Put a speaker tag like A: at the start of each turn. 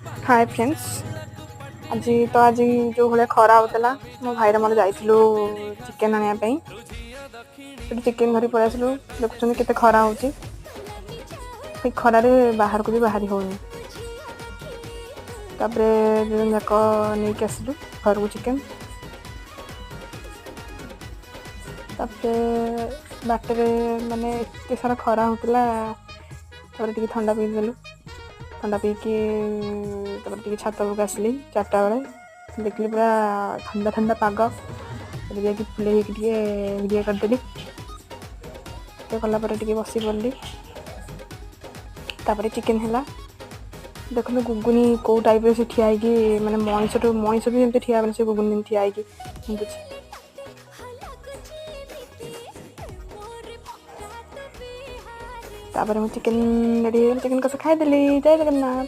A: Hi friends. आज जो भाया खरा होता मो भाईर मोर जाइलु चिकेन आने चिकेन धरी पलि आसलु। देखुं के खरा हो खरारे बाहर को भी बाहरी होनी। जाक नहीं आसलु घर को चिकेन बाटर माने एत सारा खरा होता ठंडा पीदेलु। ठंडा पीकी छात उपरକୁ आसली 4टा बेले देखली पूरा ठंडा ठंडा पाग जाकि फुले भिडियो करदेली। कलापर बसी पड़ली तापर चिकेन है। देखो गुगुनी कौ टाइप से ठिया माने मनीष भी एमती ठिया से गुगुनी ठिया तापर चिकेन रेडी चिकेन कस खाईदेली। जय जगन्नाथ।